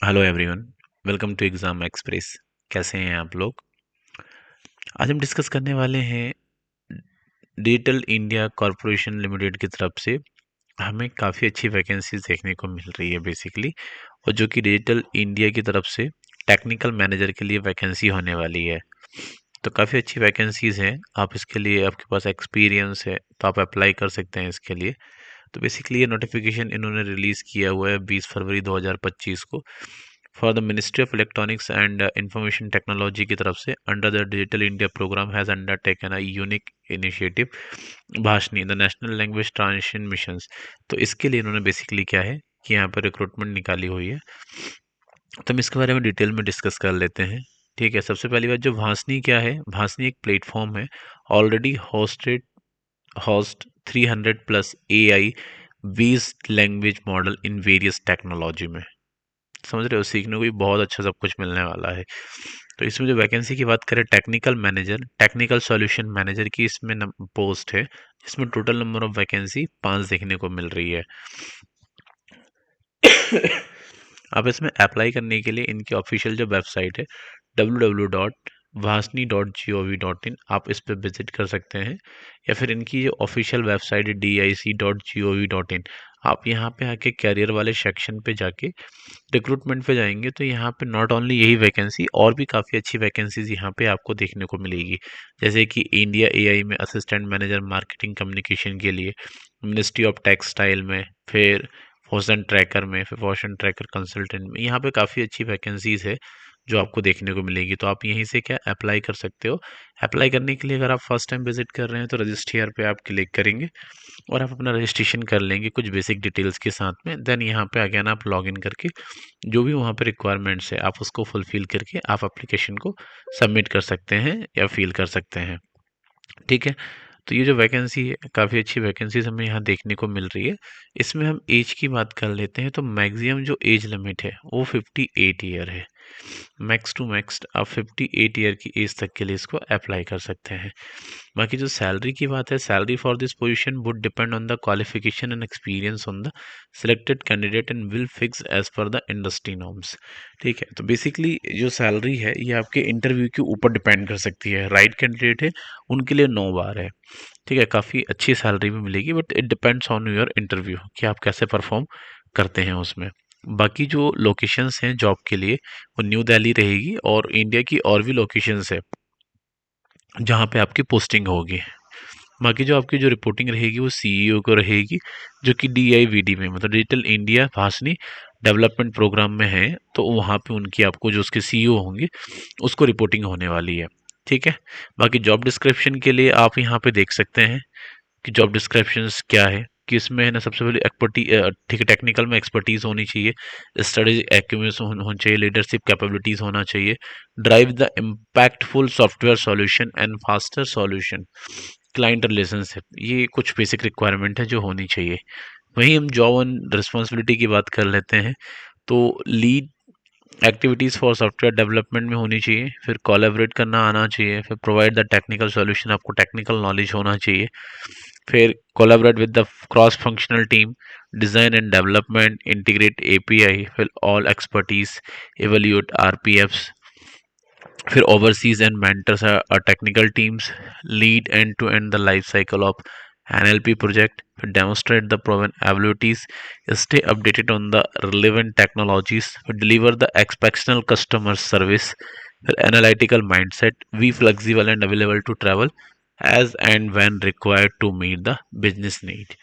Hello everyone. Welcome to exam express. कैसे हैं आप लोग? आज हम डिस्कस करने वाले हैं डिजिटल इंडिया कॉरपोरेशन लिमिटेड की तरफ से हमें काफ़ी अच्छी वैकेंसीज देखने को मिल रही है बेसिकली, और जो कि डिजिटल इंडिया की तरफ से टेक्निकल मैनेजर के लिए वैकेंसी होने वाली है। तो काफ़ी अच्छी वैकेंसीज हैं। आप इसके लिए, आपके पास एक्सपीरियंस है तो आप अप्लाई कर सकते हैं इसके लिए। तो बेसिकली ये नोटिफिकेशन इन्होंने रिलीज़ किया हुआ है 20 फरवरी 2025 को for the ministry of electronics and information technology की तरफ से under the digital India programme has undertaken a unique initiative Bhashini the national language transition missions. तो इसके लिए इन्होंने बेसिकली क्या है कि यहाँ पर रिक्रूटमेंट निकाली हुई है। तो हम इसके बारे में डिटेल में डिस्कस कर लेते हैं। ठीक है, सबसे पहली बात, जो भाषनी क्या है, भाषनी एक प्लेटफॉर्म है already host 300 plus AI based language model in various technology में। समझ रहे हो, सीखने को भी बहुत अच्छा सब कुछ मिलने वाला है। तो इसमें जो वैकेंसी की बात करें, technical manager, technical solution manager की इसमें पोस्ट है, जिसमें टोटल नंबर ऑफ वैकेंसी 5 देखने को मिल रही है। आप इसमें अप्लाई करने के लिए इनकी ऑफिशियल जो वेबसाइट है www.vasni.gov.in, आप इस पर विजिट कर सकते हैं, या फिर इनकी जो ऑफिशियल वेबसाइट है dic.gov.in, आप यहाँ पे आके कैरियर वाले सेक्शन पे जाके रिक्रूटमेंट पे जाएंगे तो यहाँ पे नॉट ओनली यही वैकेंसी, और भी काफ़ी अच्छी वैकेंसीज यहाँ पे आपको देखने को मिलेगी। जैसे कि इंडिया AI में असिस्टेंट मैनेजर मार्केटिंग कम्युनिकेशन के लिए, मिनिस्ट्री ऑफ टेक्सटाइल में, फिर फॉशन ट्रैकर में, फिर फॉशन ट्रैकर कंसल्टेंट में, यहाँ पे काफ़ी अच्छी वैकेंसीज है जो आपको देखने को मिलेगी। तो आप यहीं से क्या अप्लाई कर सकते हो। अप्लाई करने के लिए अगर आप फर्स्ट टाइम विजिट कर रहे हैं तो रजिस्टर हियर पे आप क्लिक करेंगे और आप अपना रजिस्ट्रेशन कर लेंगे कुछ बेसिक डिटेल्स के साथ में। देन यहाँ पे अगेन आप लॉगिन करके जो भी वहाँ पे रिक्वायरमेंट्स है आप उसको फुलफिल करके आप एप्लीकेशन को सबमिट कर सकते हैं या फिल कर सकते हैं। ठीक है, तो ये जो वैकेंसी है, काफ़ी अच्छी वैकेंसीज हमें यहाँ देखने को मिल रही है। इसमें हम एज की बात कर लेते हैं तो मैक्सिमम जो एज लिमिट है वो 58 ईयर है। मैक्स टू मैक्स आप 58 ईयर की एज तक के लिए इसको अप्लाई कर सकते हैं। बाकी जो सैलरी की बात है, salary for this position would depend on the qualification and experience on the selected candidate and will fix as per the industry norms. ठीक है, तो बेसिकली जो सैलरी है ये आपके इंटरव्यू के ऊपर डिपेंड कर सकती है। राइट कैंडिडेट है उनके लिए 9 बार है। ठीक है, काफ़ी अच्छी सैलरी भी मिलेगी, but it depends on your interview कि आप कैसे परफॉर्म करते हैं उसमें। बाकी जो लोकेशंस हैं जॉब के लिए वो न्यू दिल्ली रहेगी, और इंडिया की और भी लोकेशंस है जहाँ पे आपकी पोस्टिंग होगी। बाकी जो आपकी जो रिपोर्टिंग रहेगी वो CEO को रहेगी, जो कि DIVD में, मतलब डिजिटल इंडिया भाषनी डेवलपमेंट प्रोग्राम में है। तो वहाँ पे उनकी, आपको जो उसके CEO होंगे उसको रिपोर्टिंग होने वाली है। ठीक है, बाकी जॉब डिस्क्रिप्शन के लिए आप यहाँ पे देख सकते हैं कि जॉब डिस्क्रिप्शंस क्या है, कि इसमें है ना, सबसे पहले ठीक है, टेक्निकल में एक्सपर्टीज होनी चाहिए, स्टडीज एक्यूमेंस होना चाहिए, लीडरशिप कैपेबिलिटीज होना चाहिए, drive the impactful software solution and faster solution, client relationship, ये कुछ बेसिक रिक्वायरमेंट है जो होनी चाहिए। वहीं हम जॉब एंड रिस्पॉन्सिबिलिटी की बात कर लेते हैं तो lead activities for software development में होनी चाहिए, फिर कोलैबोरेट करना आना चाहिए, फिर प्रोवाइड द टेक्निकल सॉल्यूशन, आपको टेक्निकल नॉलेज होना चाहिए, फिर collaborate with the cross functional team, design and development, integrate API, फिर ऑल एक्सपर्टीज, इवेल्यूएट RPFs, फिर oversees and mentors technical teams, lead end to end the life cycle of NLP project, demonstrate the proven abilities, stay updated on the relevant technologies, deliver the exceptional customer service, analytical mindset, be flexible and available to travel as and when required to meet the business need।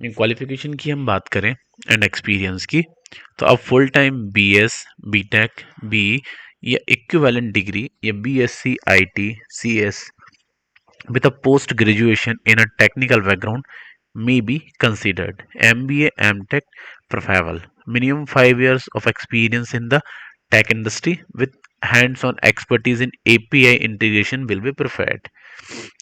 Qualification की हम बात करें and experience की, तो आप full time BS, BTech, BE या equivalent degree या BSc IT CS with a post graduation in a technical background may be considered। MBA, MTech preferable। Minimum 5 years of experience in the tech industry with hands-on expertise in API integration will be preferred।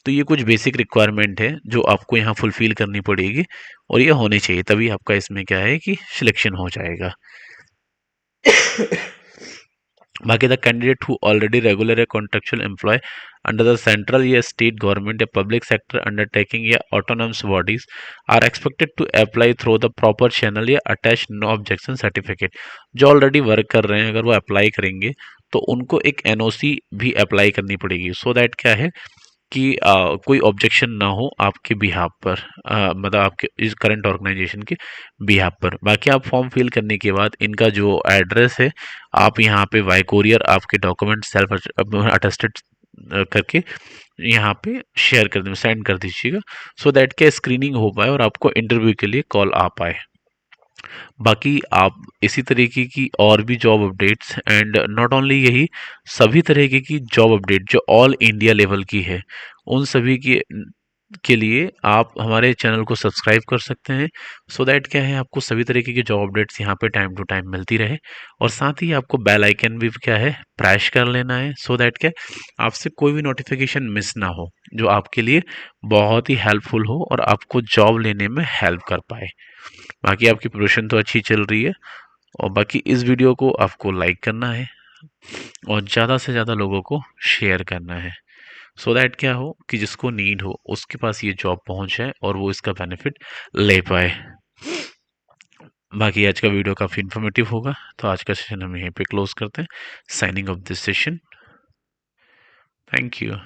तो ये कुछ basic requirement है जो आपको यहाँ fulfil करनी पड़ेगी, और ये होने चाहिए, तभी आपका इसमें क्या है कि सिलेक्शन हो जाएगा। बाकी the candidate who already regular या contractual employee under the central या state government या public sector undertaking या autonomous bodies are expected to apply through the proper channel या attach no objection certificate। जो ऑलरेडी वर्क कर रहे हैं अगर वो अप्लाई करेंगे तो उनको एक एनओसी भी अप्लाई करनी पड़ेगी, सो दैट क्या है कि कोई ऑब्जेक्शन ना हो आपके बिहाफ पर, मतलब आपके इस करंट ऑर्गेनाइजेशन के बिहाफ पर। बाकी आप फॉर्म फिल करने के बाद इनका जो एड्रेस है आप यहाँ पे बाय कोरियर आपके डॉक्यूमेंट सेल्फ अटेस्टेड करके यहाँ पे शेयर कर दीजिए, सेंड कर दीजिएगा, सो दैट क्या स्क्रीनिंग हो पाए और आपको इंटरव्यू के लिए कॉल आ पाए। बाकी आप इसी तरीके की और भी job updates and not only यही, सभी तरीके की जॉब अपडेट जो ऑल इंडिया लेवल की है उन सभी के लिए आप हमारे चैनल को सब्सक्राइब कर सकते हैं, सो दैट क्या है आपको सभी तरीके की जॉब अपडेट्स यहाँ पे टाइम टू टाइम मिलती रहे। और साथ ही आपको बेल आइकन भी क्या है प्रेस कर लेना है, सो दैट क्या आपसे कोई भी नोटिफिकेशन मिस ना हो, जो आपके लिए बहुत ही हेल्पफुल हो और आपको जॉब लेने में हेल्प कर पाए। बाकी आपकी प्रिपरेशन तो अच्छी चल रही है, और बाकी इस वीडियो को आपको लाइक करना है और ज़्यादा से ज़्यादा लोगों को शेयर करना है, सो दैट क्या हो कि जिसको नीड हो उसके पास ये जॉब पहुंच जाए और वो इसका बेनिफिट ले पाए। बाकी आज का वीडियो काफ़ी इन्फॉर्मेटिव होगा, तो आज का सेशन हम यहीं पे क्लोज करते हैं। Signing off this session, thank you.